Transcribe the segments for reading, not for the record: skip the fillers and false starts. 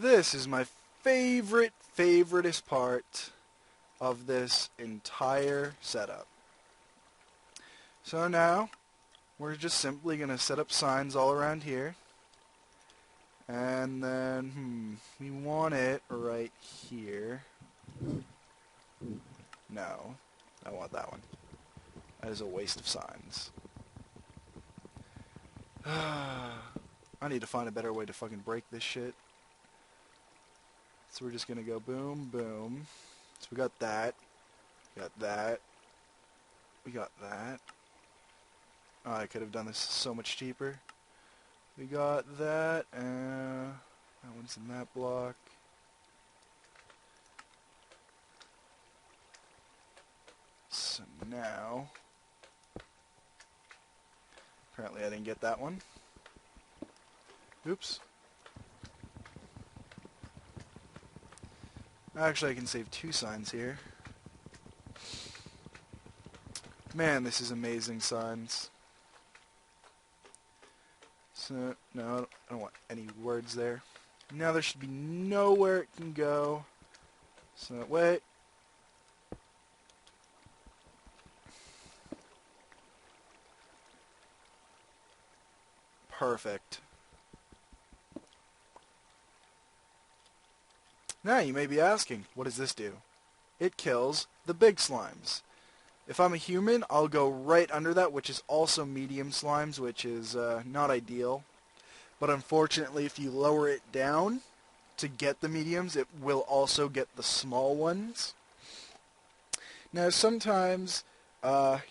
This is my favoriteest part of this entire setup. So now, we're just simply going to set up signs all around here. And then, we want it right here. No, I want that one. That is a waste of signs. I need to find a better way to fucking break this shit. So we're just going to go boom, boom. So we got that. We got that. We got that. Oh, I could have done this so much cheaper. We got that. That one's in that block. So now... Apparently I didn't get that one. Oops. Actually, I can save 2 signs here. Man, this is amazing signs. So, no, I don't want any words there. Now there should be nowhere it can go. So, wait. Perfect. Now you may be asking, what does this do? It kills the big slimes. If I'm a human, I'll go right under that, which is also medium slimes, which is not ideal. But unfortunately, if you lower it down to get the mediums, it will also get the small ones. Now, sometimes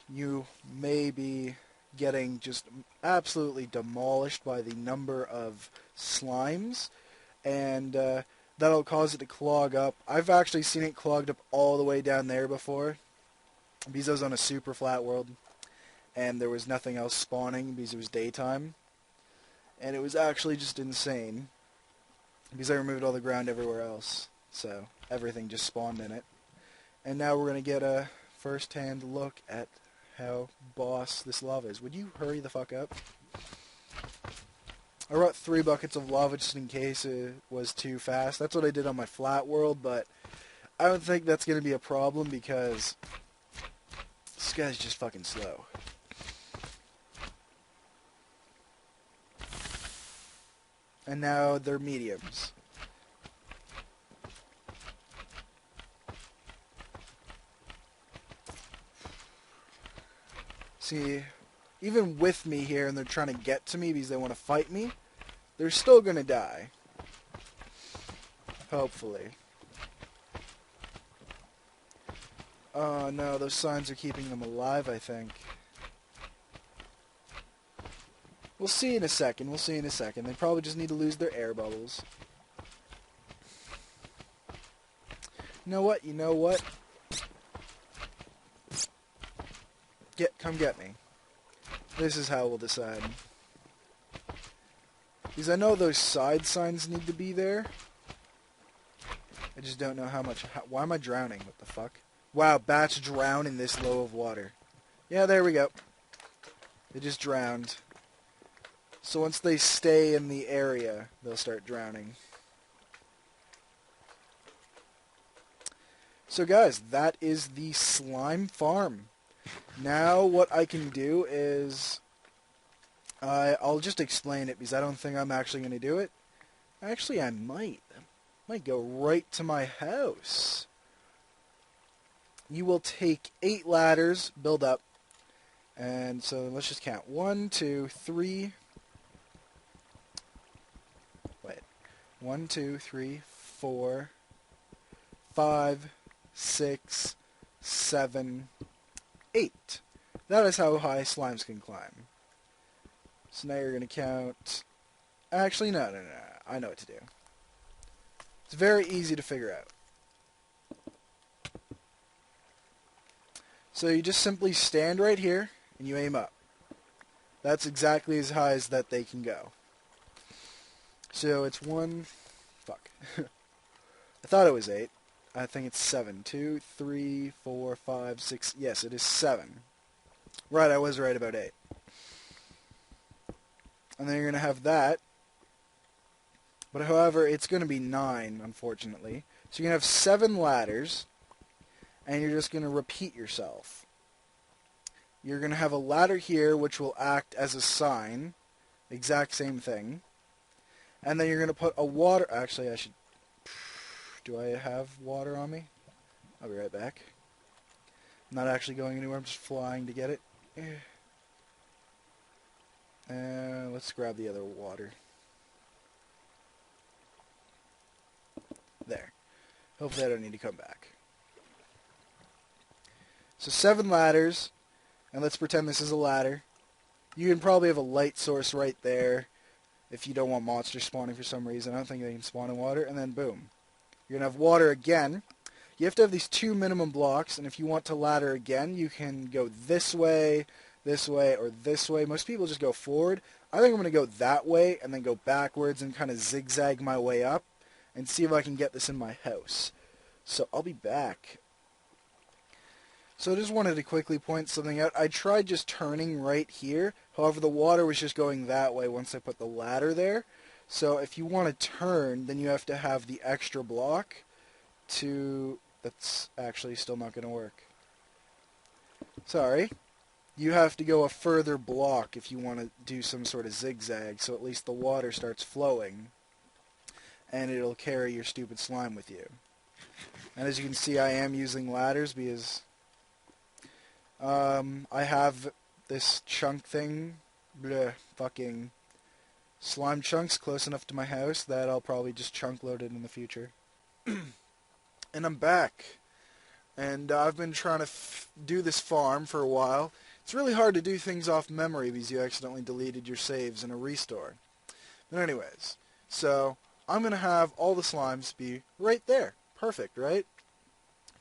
you may be getting just absolutely demolished by the number of slimes, and that'll cause it to clog up. I've actually seen it clogged up all the way down there before, because I was on a super flat world, and there was nothing else spawning because it was daytime, and it was actually just insane, because I removed all the ground everywhere else, so everything just spawned in it. And now we're going to get a first-hand look at how boss this lava is. Would you hurry the fuck up? I brought 3 buckets of lava just in case it was too fast. That's what I did on my flat world, but I don't think that's going to be a problem because this guy's just fucking slow. And now they're mediums. See, even with me here and they're trying to get to me because they want to fight me, they're still going to die. Hopefully. Oh no, those signs are keeping them alive, I think. We'll see in a second, They probably just need to lose their air bubbles. You know what? Come get me. This is how we'll decide. Because I know those side signs need to be there. I just don't know how much... why am I drowning? What the fuck? Wow, bats drown in this low of water. Yeah, there we go. They just drowned. So once they stay in the area, they'll start drowning. So guys, that is the slime farm. Now what I can do is... I'll just explain it because I don't think I'm actually going to do it. Actually, I might. I might go right to my house. You will take 8 ladders, build up. And so let's just count. 1, 2, 3... Wait. 1, 2, 3, 4, 5, 6, 7, 8. That is how high slimes can climb. So now you're going to count... Actually, no. I know what to do. It's very easy to figure out. So you just simply stand right here, and you aim up. That's exactly as high as that they can go. So it's 1... Fuck. I thought it was 8. I think it's 7. 2, 3, 4, 5, 6... Yes, it is 7. Right, I was right about 8. And then you're going to have that. But however, it's going to be 9, unfortunately. So you're going to have 7 ladders, and you're just going to repeat yourself. You're going to have a ladder here, which will act as a sign. Exact same thing. And then you're going to put a water... Actually, I should... Do I have water on me? I'll be right back. I'm not actually going anywhere. I'm just flying to get it. Let's grab the other water. There. Hopefully I don't need to come back. So 7 ladders. And let's pretend this is a ladder. You can probably have a light source right there if you don't want monsters spawning for some reason. I don't think they can spawn in water. And then boom. You're going to have water again. You have to have these 2 minimum blocks, and if you want to ladder again, you can go this way, or this way. Most people just go forward. I think I'm going to go that way and then go backwards and kind of zigzag my way up and see if I can get this in my house. So I'll be back. So I just wanted to quickly point something out. I tried just turning right here. However, the water was just going that way once I put the ladder there. So if you want to turn, then you have to have the extra block to... That's actually still not going to work. Sorry. You have to go a further block if you want to do some sort of zigzag, so at least the water starts flowing, and it'll carry your stupid slime with you. And as you can see, I am using ladders because I have this chunk thing, fucking slime chunks close enough to my house that I'll probably just chunk load it in the future. And I'm back. And I've been trying to do this farm for a while. It's really hard to do things off memory because you accidentally deleted your saves in a restore. But anyways, so I'm going to have all the slimes be right there. Perfect, right?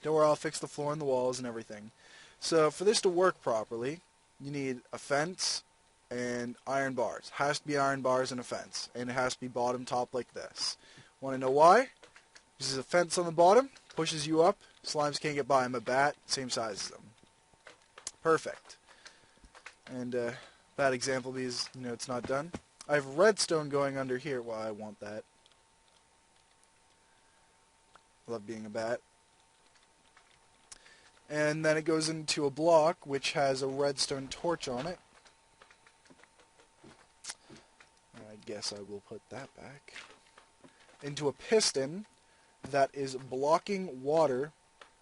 Don't worry, I'll fix the floor and the walls and everything. So for this to work properly, you need a fence and iron bars. Has to be iron bars and a fence. And it has to be bottom top like this. Want to know why? This is a fence on the bottom, pushes you up, slimes can't get by. I'm a bat, same size as them. Perfect. And bad example because, it's not done. I have redstone going under here. Well, I want that. Love being a bat. And then it goes into a block which has a redstone torch on it. I guess I will put that back. Into a piston that is blocking water.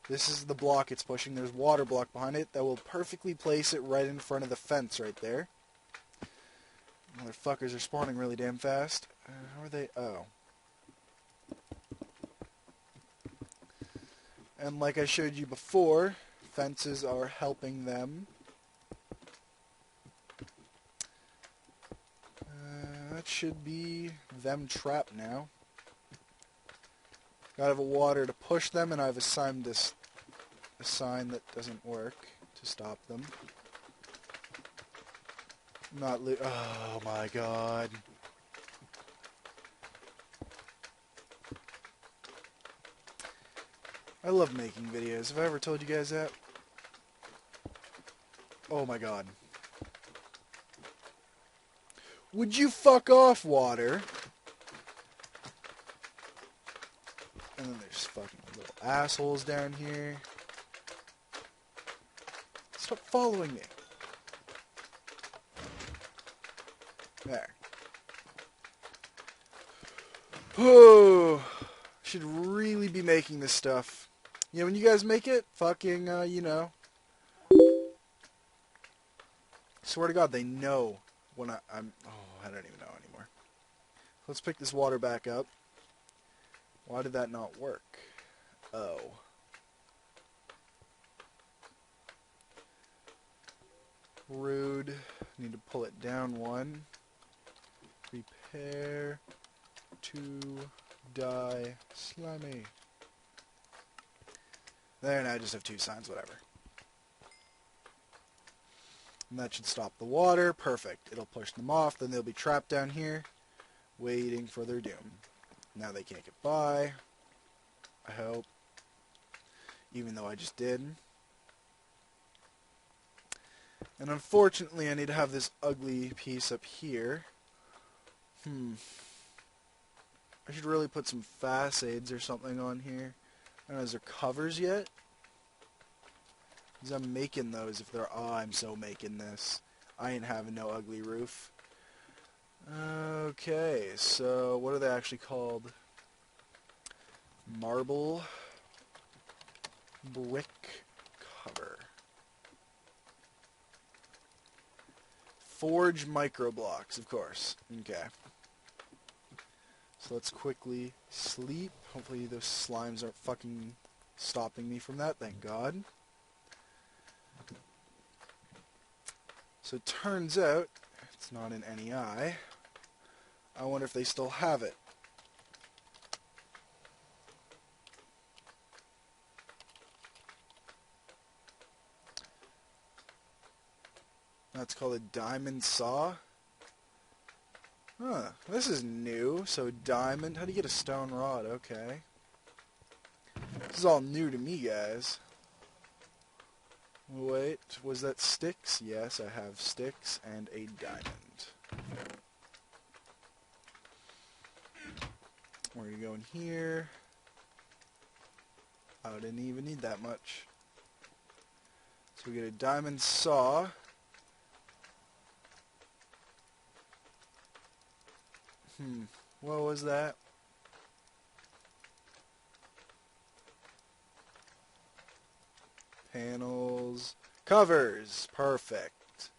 This is the block it's pushing. There's water block behind it that will perfectly place it right in front of the fence right there. Motherfuckers are spawning really damn fast. How are they? Oh. And like I showed you before, fences are helping them. That should be them trapped now. Gotta have a water to push them, and I've assigned this a sign that doesn't work to stop them. Oh my god. I love making videos. Have I ever told you guys that? Oh my god. Would you fuck off, water? And then there's fucking little assholes down here. Stop following me. There. Oh, should really be making this stuff. When you guys make it, fucking, Swear to God, they know when I'm... Oh, I don't even know anymore. Let's pick this water back up. Why did that not work? Oh. Rude. Need to pull it down one. Prepare to die slimy. There, now I just have 2 signs, whatever. And that should stop the water. Perfect. It'll push them off. Then they'll be trapped down here, waiting for their doom. Now they can't get by. I hope. Even though I just did. And unfortunately, I need to have this ugly piece up here. I should really put some facades or something on here. I don't know, is there covers yet? Because I'm making those if they're... Oh, I'm so making this. I ain't having no ugly roof. Okay, so what are they actually called? Marble brick cover. Forge microblocks, of course. Okay. So let's quickly sleep. Hopefully those slimes aren't fucking stopping me from that, thank God. So it turns out, it's not in any eye. I wonder if they still have it. That's called a diamond saw. Huh, this is new. So diamond, how do you get a stone rod? Okay. This is all new to me, guys. Wait, was that sticks? Yes, I have sticks and a diamond. We're going to go in here. Oh, I didn't even need that much. So we get a diamond saw. What was that? Panels. Covers. Perfect.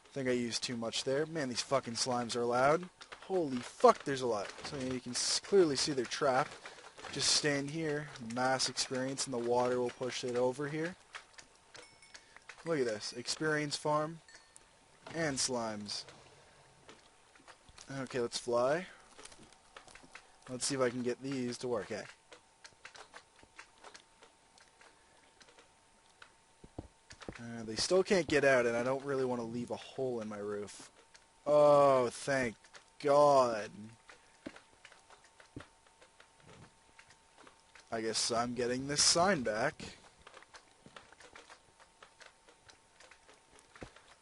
I think I used too much there. Man, these fucking slimes are loud. Holy fuck, there's a lot. So you can clearly see they're trapped. Just stand here. Mass experience, and the water will push it over here. Look at this. Experience farm. And slimes. Okay, let's fly. Let's see if I can get these to work. Hey. They still can't get out, and I don't really want to leave a hole in my roof. Oh, thank God. I guess I'm getting this sign back.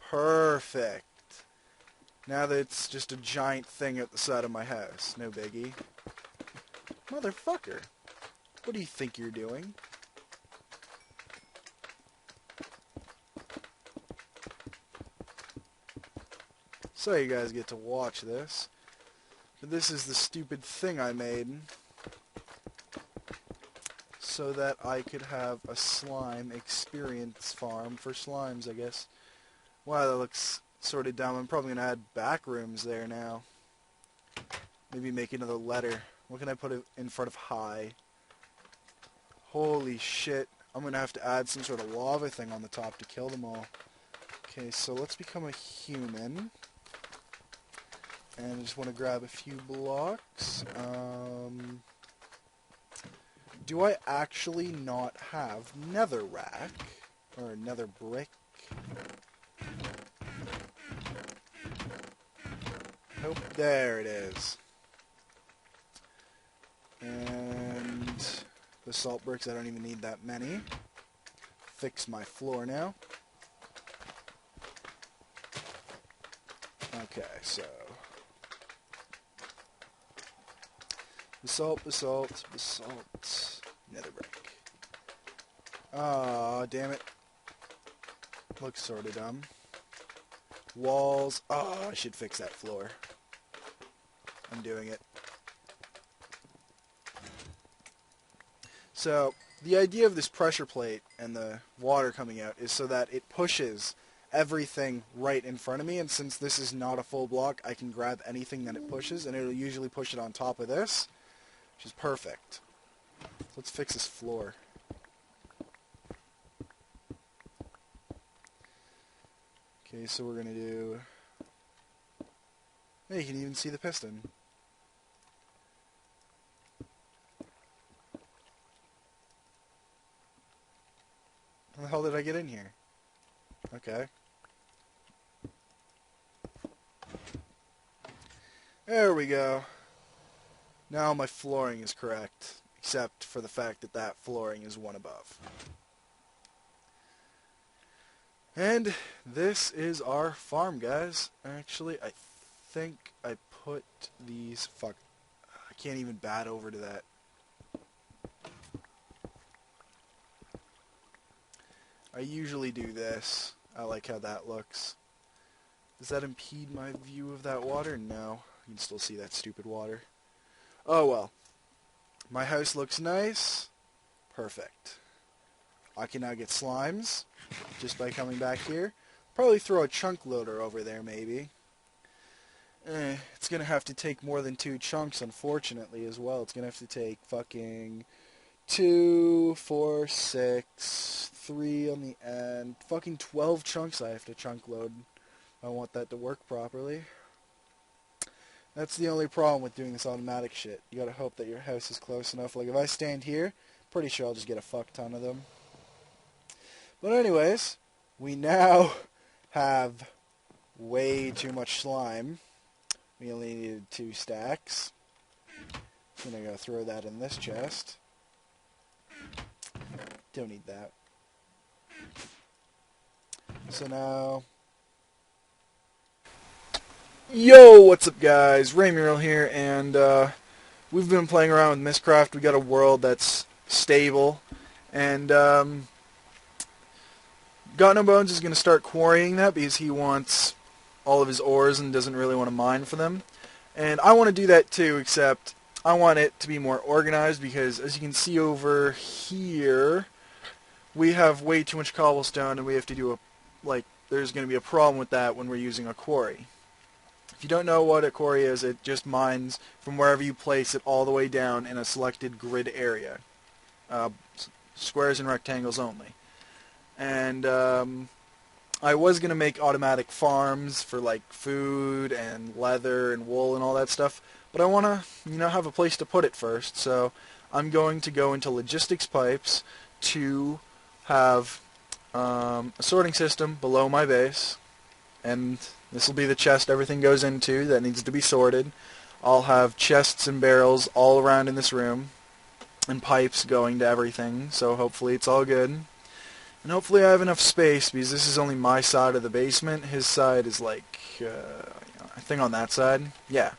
Perfect. Now that it's just a giant thing at the side of my house. No biggie. Motherfucker. What do you think you're doing? So you guys get to watch this. But this is the stupid thing I made so that I could have a slime experience farm for slimes, I guess. Wow, that looks sort of dumb. I'm probably going to add back rooms there now. Maybe make another letter. What can I put in front of high? Holy shit. I'm going to have to add some sort of lava thing on the top to kill them all. Okay, so let's become a human. And I just want to grab a few blocks. Do I actually not have netherrack? Or nether brick? Nope, there it is. And the salt bricks, I don't even need that many. Fix my floor now. Okay, so... basalt, basalt, basalt, nether brick. Aw, damn it. Looks sort of dumb. Walls. Oh, I should fix that floor. I'm doing it. So, the idea of this pressure plate and the water coming out is so that it pushes everything right in front of me, and since this is not a full block, I can grab anything that it pushes, and it'll usually push it on top of this, which is perfect. So let's fix this floor. Okay, so we're going to do... Hey, you can even see the piston. How the hell did I get in here? Okay. There we go. Now my flooring is correct, except for the fact that that flooring is one above. And this is our farm, guys. Actually, I think I put these... Fuck. I can't even bat over to that. I usually do this. I like how that looks. Does that impede my view of that water? No. You can still see that stupid water. Oh well. My house looks nice. Perfect. I can now get slimes just by coming back here. Probably throw a chunk loader over there maybe. It's going to have to take more than 2 chunks unfortunately as well. It's going to have to take fucking 2, 4, 6, 3 on the end. Fucking 12 chunks I have to chunk load. I want that to work properly. That's the only problem with doing this automatic shit. You gotta hope that your house is close enough. Like if I stand here, pretty sure I'll just get a fuck ton of them. But anyways, we now have way too much slime. We only needed 2 stacks. I'm gonna go throw that in this chest. Don't need that. So now... Yo, what's up guys? Raimuriell here, and we've been playing around with Mistcraft. We got a world that's stable, and Got No Bones is going to start quarrying that because he wants all of his ores and doesn't really want to mine for them. And I want to do that too, except I want it to be more organized because as you can see over here, we have way too much cobblestone and we have to do there's going to be a problem with that when we're using a quarry. If you don't know what a quarry is, it just mines from wherever you place it all the way down in a selected grid area. Squares and rectangles only. And I was going to make automatic farms for like food and leather and wool and all that stuff, but I want to, have a place to put it first. So I'm going to go into logistics pipes to have a sorting system below my base, and this will be the chest everything goes into that needs to be sorted. I'll have chests and barrels all around in this room, and pipes going to everything, so hopefully it's all good. And hopefully I have enough space, because this is only my side of the basement. His side is like, I think on that side. Yeah.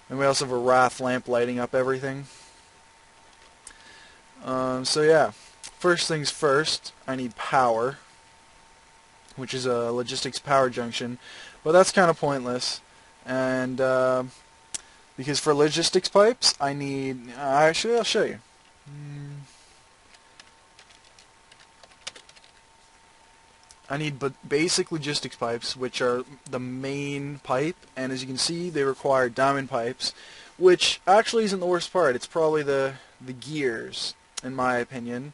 And we also have a wrath lamp lighting up everything. So yeah. First things first, I need power, which is a logistics power junction, but that's kind of pointless. And because for logistics pipes, I need. Actually, I'll show you. I need basic logistics pipes, which are the main pipe, and as you can see, they require diamond pipes, which actually isn't the worst part. It's probably the gears, in my opinion.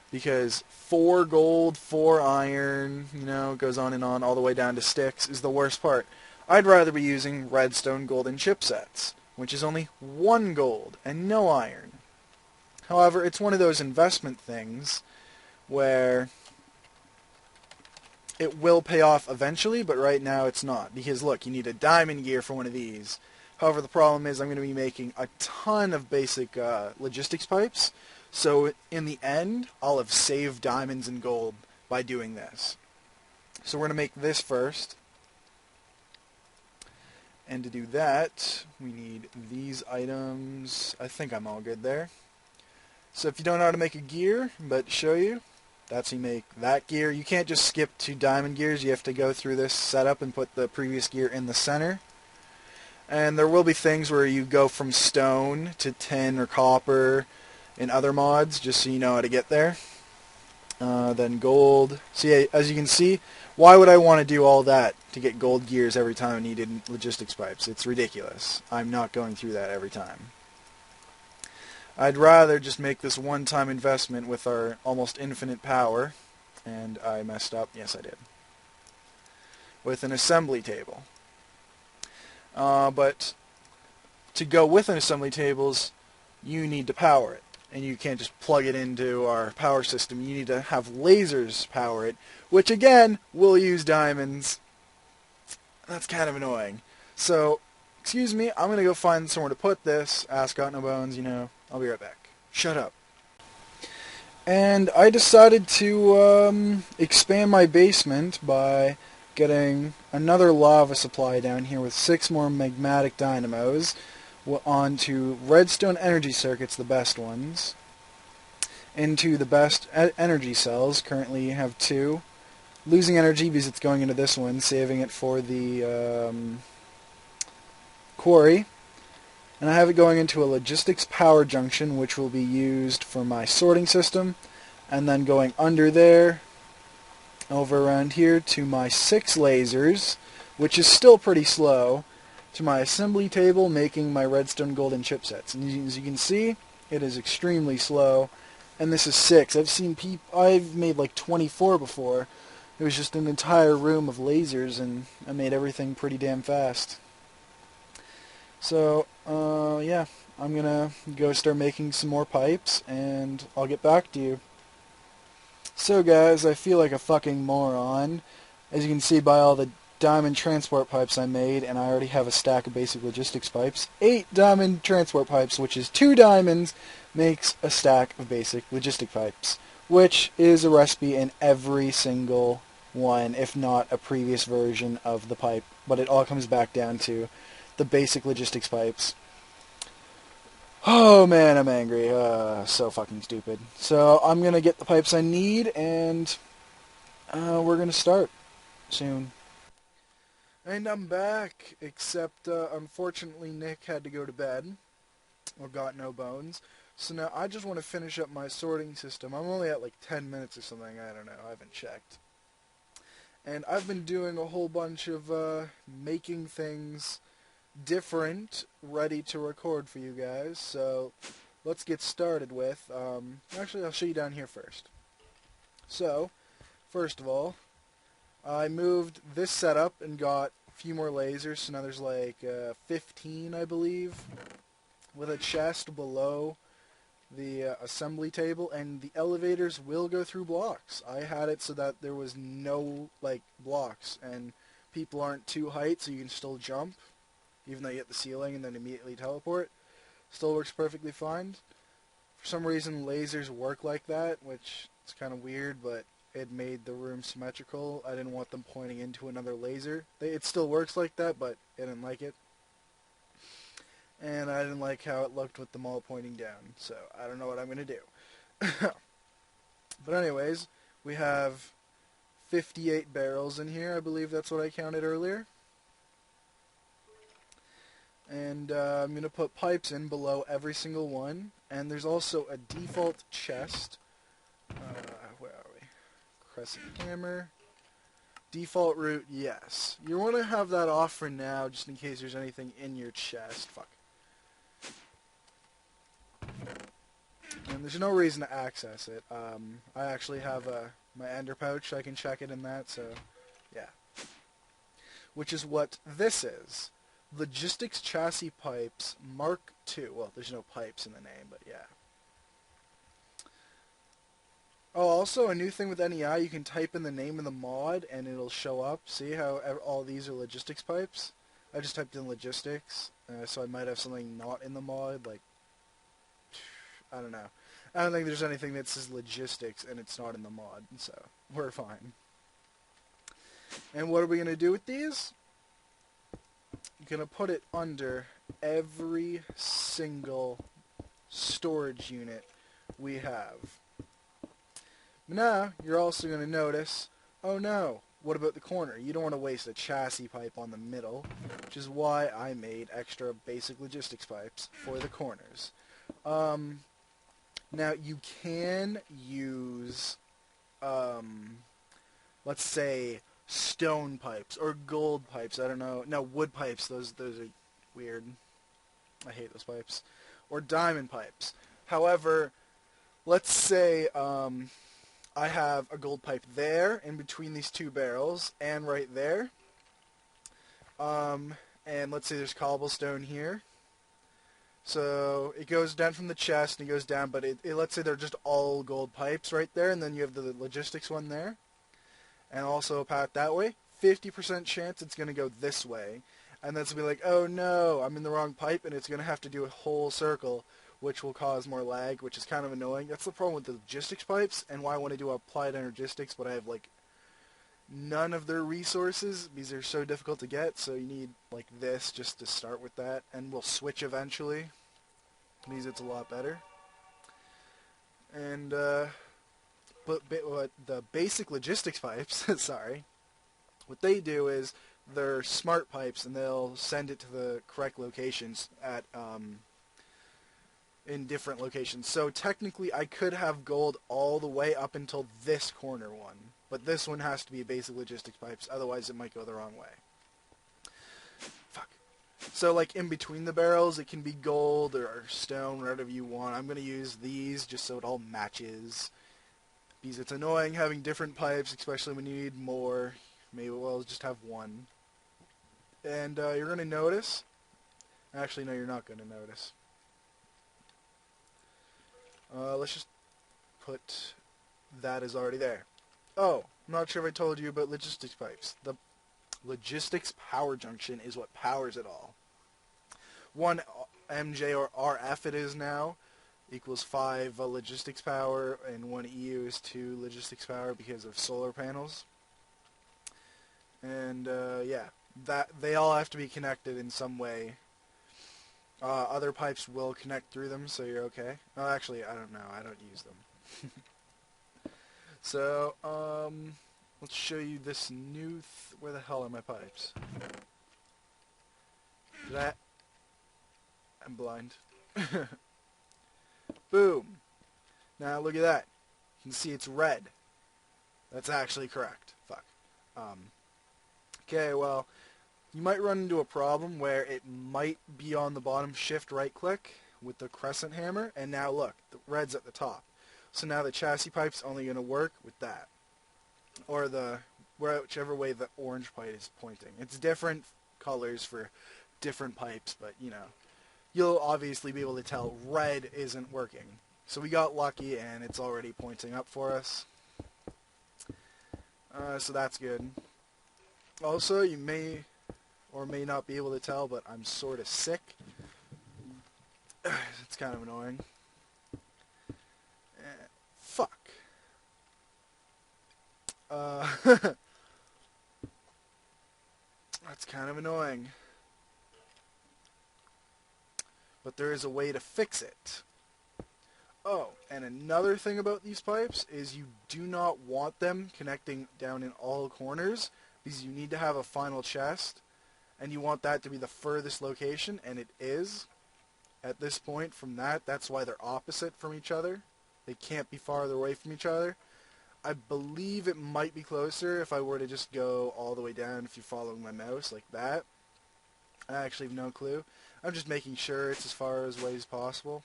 Because 4 gold, 4 iron, goes on and on all the way down to sticks is the worst part. I'd rather be using redstone golden chipsets, which is only 1 gold and no iron. However, it's one of those investment things where it will pay off eventually, but right now it's not. Because look, you need a diamond gear for one of these. However, the problem is I'm going to be making a ton of basic logistics pipes. So in the end, I'll have saved diamonds and gold by doing this. So we're going to make this first. And to do that, we need these items. I think I'm all good there. So if you don't know how to make a gear, but show you, that's how you make that gear. You can't just skip to diamond gears. You have to go through this setup and put the previous gear in the center. And there will be things where you go from stone to tin or copper in other mods, just so you know how to get there. Then gold. See, as you can see, why would I want to do all that to get gold gears every time I needed logistics pipes? It's ridiculous. I'm not going through that every time. I'd rather just make this one-time investment with our almost infinite power. And I messed up. Yes, I did. With an assembly table. But to go with an assembly tables, you need to power it. And you can't just plug it into our power system. You need to have lasers power it, which again will use diamonds. That's kind of annoying. So, excuse me, I'm going to go find somewhere to put this. Got No Bones, I'll be right back. Shut up. And I decided to expand my basement by getting another lava supply down here with 6 more magmatic dynamos. onto redstone energy circuits, the best ones, into the best energy cells. Currently you have 2. Losing energy because it's going into this one, saving it for the quarry. And I have it going into a logistics power junction, which will be used for my sorting system, and then going under there, over around here, to my 6 lasers, which is still pretty slow, to my assembly table, making my redstone golden chipsets. And as you can see, it is extremely slow, and this is 6. I've made like 24 before. It was just an entire room of lasers, and I made everything pretty damn fast. So, yeah, I'm gonna go start making some more pipes, and I'll get back to you. So guys, I feel like a fucking moron. As you can see by all the diamond transport pipes I made, and I already have a stack of basic logistics pipes. 8 diamond transport pipes, which is 2 diamonds, makes a stack of basic logistic pipes, which is a recipe in every single one, if not a previous version of the pipe. But it all comes back down to the basic logistics pipes. Oh man, I'm angry. So fucking stupid. So I'm gonna get the pipes I need, and we're gonna start soon. And I'm back, except unfortunately Nick had to go to bed, or got no bones. So now I just want to finish up my sorting system. I'm only at like 10 minutes or something, I don't know, I haven't checked. And I've been doing a whole bunch of making things different, ready to record for you guys. So let's get started with, actually I'll show you down here first. So, first of all, I moved this setup and got a few more lasers, so now there's like 15, I believe, with a chest below the assembly table, and the elevators will go through blocks. I had it so that there was no like blocks, and people aren't too height, so you can still jump, even though you hit the ceiling and then immediately teleport. Still works perfectly fine. For some reason, lasers work like that, which is kind of weird, but it made the room symmetrical. I didn't want them pointing into another laser. It still works like that, but I didn't like it. And I didn't like how it looked with them all pointing down, so I don't know what I'm going to do. But anyways, we have 58 barrels in here. I believe that's what I counted earlier. And I'm going to put pipes in below every single one. And there's also a default chest. Where are we? Crescent hammer. Default route, yes. You want to have that off for now, just in case there's anything in your chest. Fuck. And there's no reason to access it. I actually have my ender pouch. I can check it in that, so yeah. Which is what this is. Logistics chassis pipes Mark II. Well, there's no pipes in the name, but yeah. Oh, also a new thing with NEI, you can type in the name of the mod and it'll show up. See how all these are logistics pipes? I just typed in logistics, so I might have something not in the mod, like, I don't know. I don't think there's anything that says logistics and it's not in the mod, so we're fine. And what are we going to do with these? Going to put it under every single storage unit we have. Now, you're also going to notice, oh no, what about the corner? You don't want to waste a chassis pipe on the middle, which is why I made extra basic logistics pipes for the corners. Now, you can use, let's say, stone pipes or gold pipes. I don't know. No, wood pipes. Those are weird. I hate those pipes. Or diamond pipes. However, let's say I have a gold pipe there in between these 2 barrels and right there. And let's say there's cobblestone here. So it goes down from the chest and it goes down, but let's say they're just all gold pipes right there, and then you have the logistics one there. And also a path that way, 50% chance it's going to go this way. And that's going to be like, oh no, I'm in the wrong pipe, and it's going to have to do a whole circle, which will cause more lag, which is kind of annoying. That's the problem with the logistics pipes, and why I want to do applied energistics, but I have like none of their resources because they're so difficult to get, so you need like this just to start with that, and we'll switch eventually because it's a lot better. And but the basic logistics pipes, sorry, what they do is they're smart pipes, and they'll send it to the correct locations at in different locations. So technically I could have gold all the way up until this corner one, but this one has to be basic logistics pipes, otherwise it might go the wrong way. Fuck. So like in between the barrels it can be gold or stone, whatever you want. I'm going to use these just so it all matches, because it's annoying having different pipes, especially when you need more. Maybe we'll just have one. And you're going to notice, actually no, you're not going to notice. Let's just put that as already there. Oh, I'm not sure if I told you about logistics pipes. The logistics power junction is what powers it all. 1 MJ or RF it is now equals 5 logistics power, and 1 EU is 2 logistics power because of solar panels. And yeah, that they all have to be connected in some way. Other pipes will connect through them, so you're okay. Oh, actually, I don't know. I don't use them. So, let's show you this new... where the hell are my pipes? I'm blind. Boom. Now, look at that. You can see it's red. That's actually correct. Fuck. Okay, well... you might run into a problem where it might be on the bottom shift right click with the crescent hammer, and now look, the red's at the top. So now the chassis pipe's only going to work with that. Or whichever way the orange pipe is pointing. It's different colors for different pipes, but you know, you'll obviously be able to tell red isn't working. So we got lucky and it's already pointing up for us. So that's good. Also, you may or may not be able to tell, but I'm sort of sick. It's kind of annoying. Fuck. That's kind of annoying. But there is a way to fix it. Oh, and another thing about these pipes is you do not want them connecting down in all corners, because you need to have a final chest. And you want that to be the furthest location, and it is at this point from that. That's why they're opposite from each other. They can't be farther away from each other. I believe it might be closer if I were to just go all the way down, if you're following my mouse like that. I actually have no clue. I'm just making sure it's as far away as possible.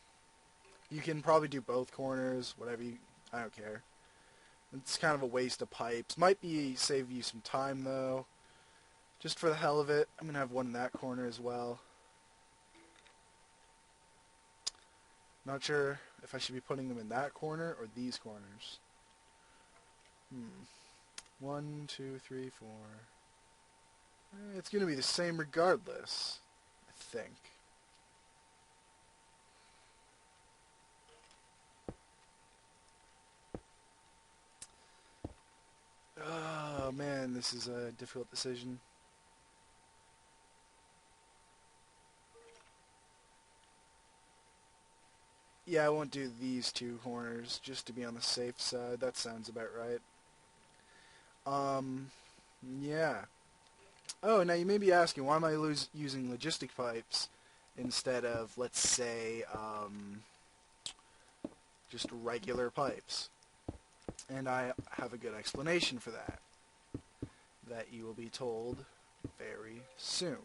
You can probably do both corners, whatever you... I don't care. It's kind of a waste of pipes. Might be save you some time, though. Just for the hell of it, I'm going to have one in that corner as well. Not sure if I should be putting them in that corner or these corners. 1, 2, 3, 4. It's going to be the same regardless, I think. Oh man, this is a difficult decision. Yeah, I won't do these 2 corners, just to be on the safe side. That sounds about right. Yeah. Oh, now you may be asking, why am I using logistic pipes instead of, let's say, just regular pipes? And I have a good explanation for that you will be told very soon.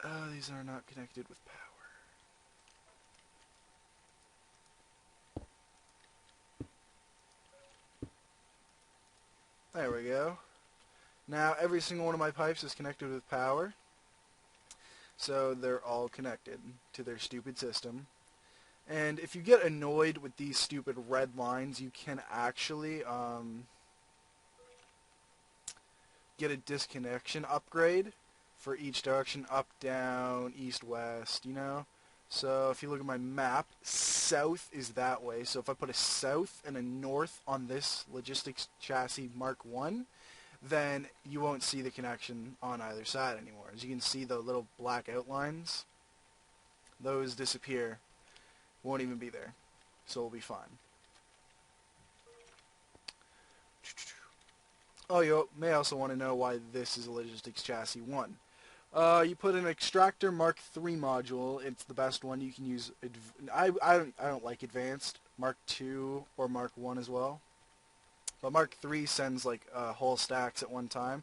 Oh, these are not connected with power. There we go. Now every single one of my pipes is connected with power. So they're all connected to their stupid system. And if you get annoyed with these stupid red lines, you can actually get a disconnection upgrade for each direction, up, down, east, west, you know. So if you look at my map, south is that way. So if I put a south and a north on this logistics chassis Mark 1, then you won't see the connection on either side anymore. As you can see, the little black outlines, those disappear. Won't even be there. So we'll be fine. Oh, you may also want to know why this is a logistics chassis 1. You put an extractor Mark 3 module. It's the best one you can use. I don't like advanced. Mark 2 or Mark 1 as well. But Mark 3 sends like whole stacks at one time.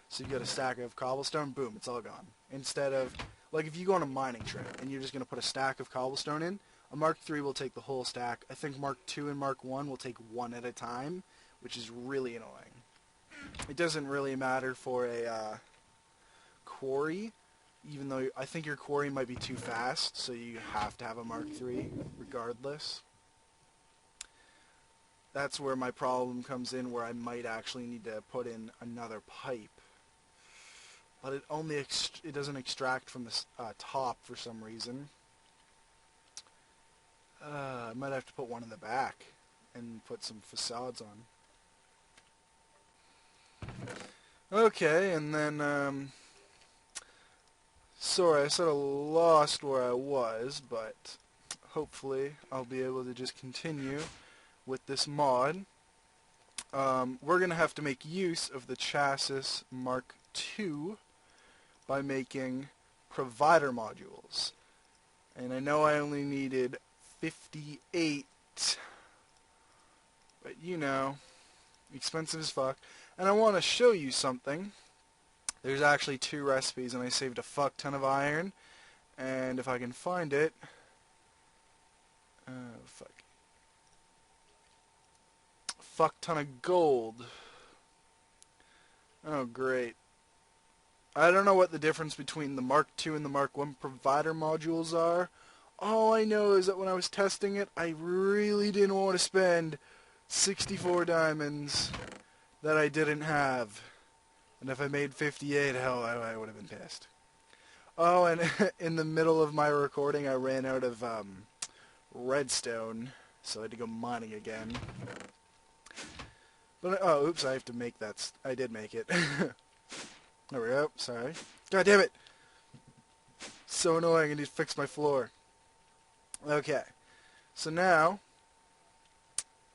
So you get a stack of cobblestone, boom, it's all gone. Instead of, like if you go on a mining trip and you're just going to put a stack of cobblestone in, a Mark 3 will take the whole stack. I think Mark 2 and Mark 1 will take one at a time, which is really annoying. It doesn't really matter for a quarry, even though I think your quarry might be too fast, so you have to have a Mark 3 regardless. That's where my problem comes in, where I might actually need to put in another pipe. But it doesn't extract from the top for some reason. I might have to put one in the back and put some facades on. Okay, and then, sorry, I sort of lost where I was, but hopefully I'll be able to just continue with this mod. We're going to have to make use of the chassis Mark II by making provider modules. And I know I only needed 58, but you know, expensive as fuck. And I want to show you something. There's actually 2 recipes, and I saved a fuck ton of iron. And if I can find it, fuck ton of gold. Oh, great. I don't know what the difference between the Mark II and the Mark I provider modules are. All I know is that when I was testing it, I really didn't want to spend 64 diamonds that I didn't have. And if I made 58, hell, I would have been pissed. Oh, and in the middle of my recording, I ran out of redstone, so I had to go mining again. But, oh, oops, I have to make that. I did make it. There we go, sorry. God damn it! So annoying, I need to fix my floor. Okay, so now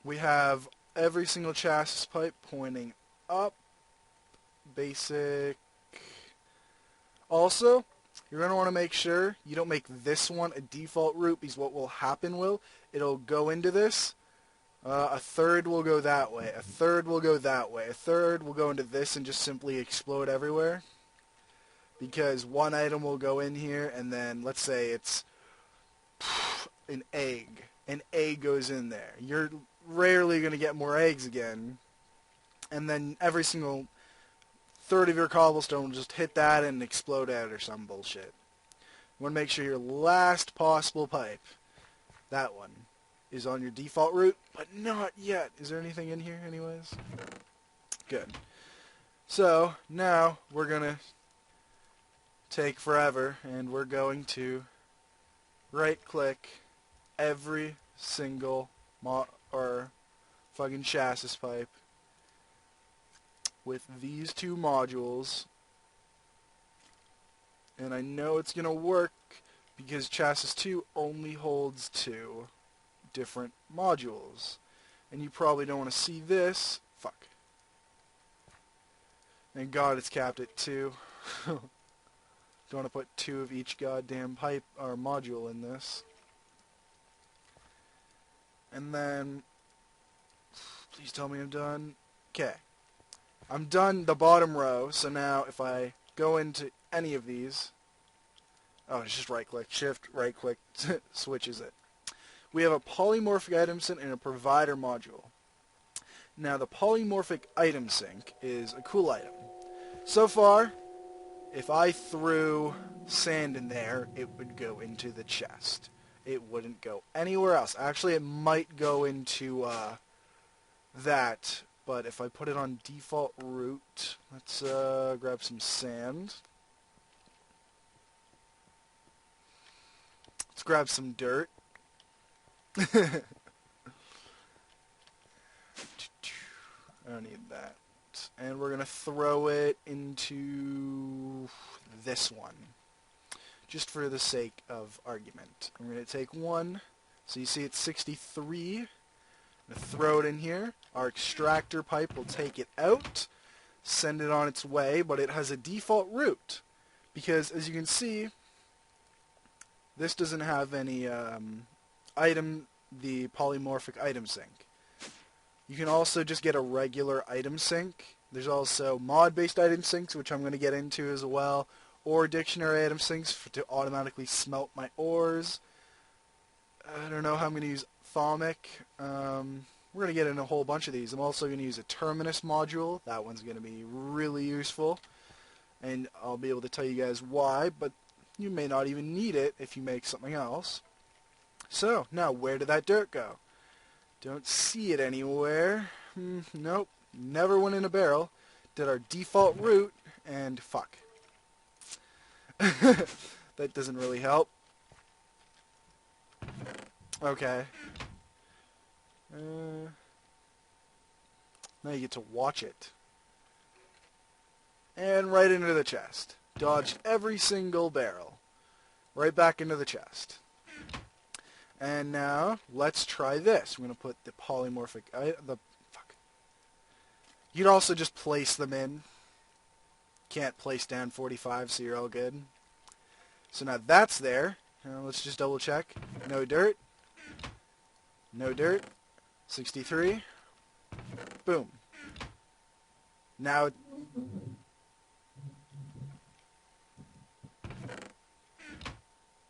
we have every single chassis pipe pointing up. Basic. Also, you're going to want to make sure you don't make this one a default route, because what will happen it'll go into this. A third will go that way. A third will go that way. A third will go into this and just simply explode everywhere. Because one item will go in here, and then let's say it's an egg. An egg goes in there. You're rarely going to get more eggs again. And then every single third of your cobblestone will just hit that and explode out or some bullshit. You want to make sure your last possible pipe, that one, is on your default route, but not yet. Is there anything in here anyways? Good. So, now we're going to take forever, and we're going to right-click every single fucking chassis pipe with these 2 modules. And I know it's going to work because chassis 2 only holds 2 different modules. And you probably don't want to see this. Fuck. Thank God it's capped at 2. Don't want to put 2 of each goddamn pipe or module in this. And then, please tell me I'm done. Okay. I'm done the bottom row, so now if I go into any of these, oh, it's just right-click, shift, right-click, switches it. We have a polymorphic item sync and a provider module. Now, the polymorphic item sync is a cool item. So far, if I threw sand in there, it would go into the chest. It wouldn't go anywhere else. Actually, it might go into that, but if I put it on default route, let's grab some sand. Let's grab some dirt. I don't need that. And we're going to throw it into this one, just for the sake of argument. I'm going to take one. So you see it's 63. I'm going to throw it in here. Our extractor pipe will take it out, send it on its way, but it has a default route. Because, as you can see, this doesn't have any the polymorphic item sync. You can also just get a regular item sync. There's also mod-based item syncs, which I'm going to get into as well, or dictionary item syncs to automatically smelt my ores. I don't know how I'm going to use Thaumic. We're going to get in a whole bunch of these. I'm also going to use a terminus module. That one's going to be really useful, and I'll be able to tell you guys why, but you may not even need it if you make something else. So, now, where did that dirt go? Don't see it anywhere. Nope. Never went in a barrel. Did our default route, and fuck. That doesn't really help. Okay. Now you get to watch it. And right into the chest. Dodged every single barrel. Right back into the chest. And now, let's try this. We're going to put the polymorphic... You'd also just place them in. Can't place down 45, so you're all good. So now that's there. Now let's just double check. No dirt. No dirt. 63. Boom. Now...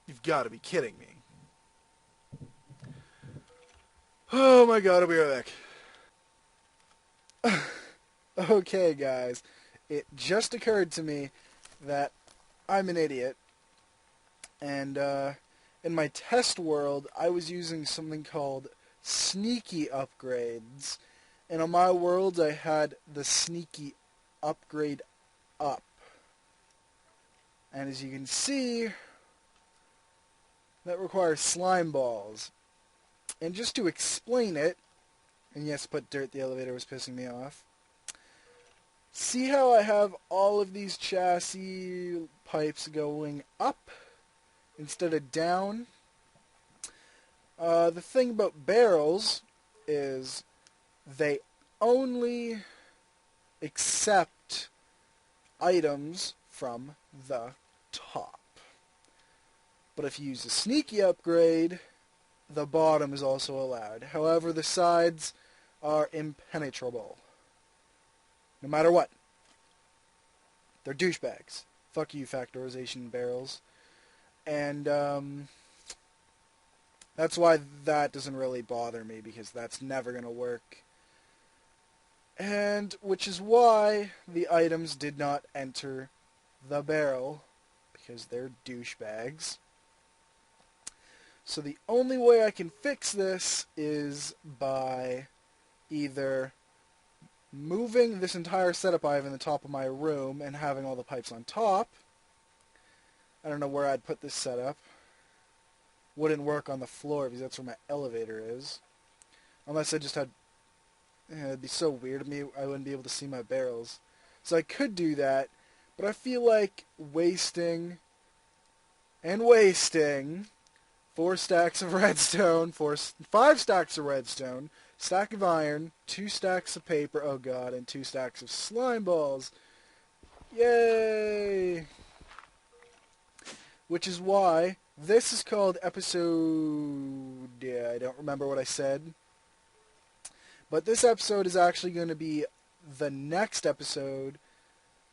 You've got to be kidding me. Oh my god, I'll be right back. Okay, guys. It just occurred to me that I'm an idiot. And in my test world, I was using something called sneaky upgrades. And on my world, I had the sneaky upgrade up. And as you can see, that requires slime balls. And just to explain it, and yes, put dirt, the elevator was pissing me off. See how I have all of these chassis pipes going up instead of down? The thing about barrels is they only accept items from the top. But if you use a sneaky upgrade, the bottom is also allowed. However, the sides are impenetrable. No matter what. They're douchebags. Fuck you, factorization barrels. And that's why that doesn't really bother me, because that's never going to work. And which is why the items did not enter the barrel, because they're douchebags. So the only way I can fix this is by either moving this entire setup I have in the top of my room and having all the pipes on top. I don't know where I'd put this setup. Wouldn't work on the floor because that's where my elevator is. Unless I just had... it'd be so weird to me, I wouldn't be able to see my barrels. So I could do that, but I feel like wasting 4 stacks of redstone, 5 stacks of redstone, stack of iron, 2 stacks of paper, oh god, and 2 stacks of slime balls. Yay! Which is why this is called episode... yeah, I don't remember what I said. But this episode is actually going to be the next episode,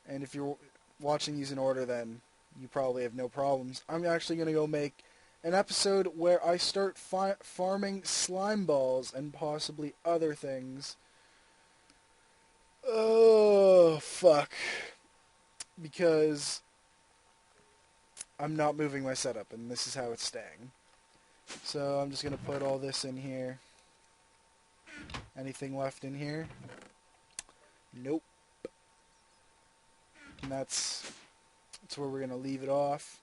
and if you're watching these in order, then you probably have no problems. I'm actually going to go make an episode where I start farming slime balls and possibly other things. Oh, fuck. Because I'm not moving my setup, and this is how it's staying. So I'm just going to put all this in here. Anything left in here? Nope. And that's where we're going to leave it off.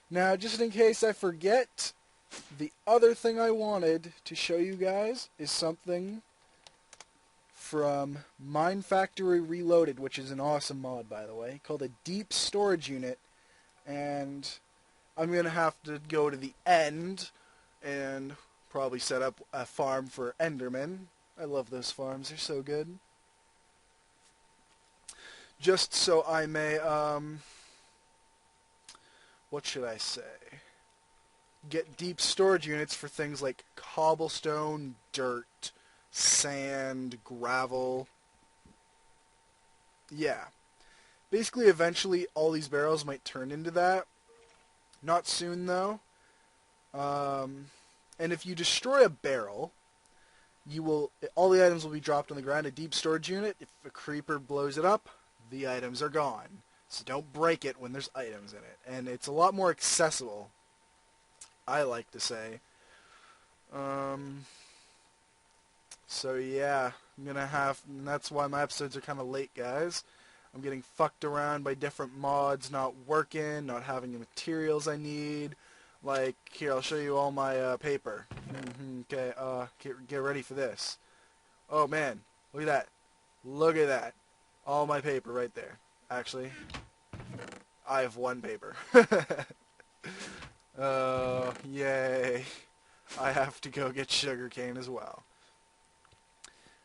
Now, just in case I forget, the other thing I wanted to show you guys is something from Mine Factory Reloaded, which is an awesome mod, by the way, called a deep storage unit. And I'm going to have to go to the end and probably set up a farm for Endermen. I love those farms. They're so good. Just so I may, what should I say? Get deep storage units for things like cobblestone, dirt, sand, gravel. Yeah. Basically, eventually, all these barrels might turn into that. Not soon, though. And if you destroy a barrel, all the items will be dropped on the ground. A deep storage unit, if a creeper blows it up, the items are gone. So don't break it when there's items in it. And it's a lot more accessible, I like to say. So yeah, and that's why my episodes are kind of late, guys. I'm getting fucked around by different mods not working, not having the materials I need. Like, here, I'll show you all my paper. Okay, get ready for this. Oh man, look at that. Look at that. All my paper right there. Actually, I have one paper. Oh, yay. I have to go get sugarcane as well.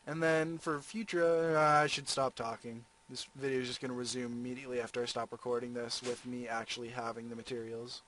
And then for future, I should stop talking. This video is just going to resume immediately after I stop recording this with me actually having the materials.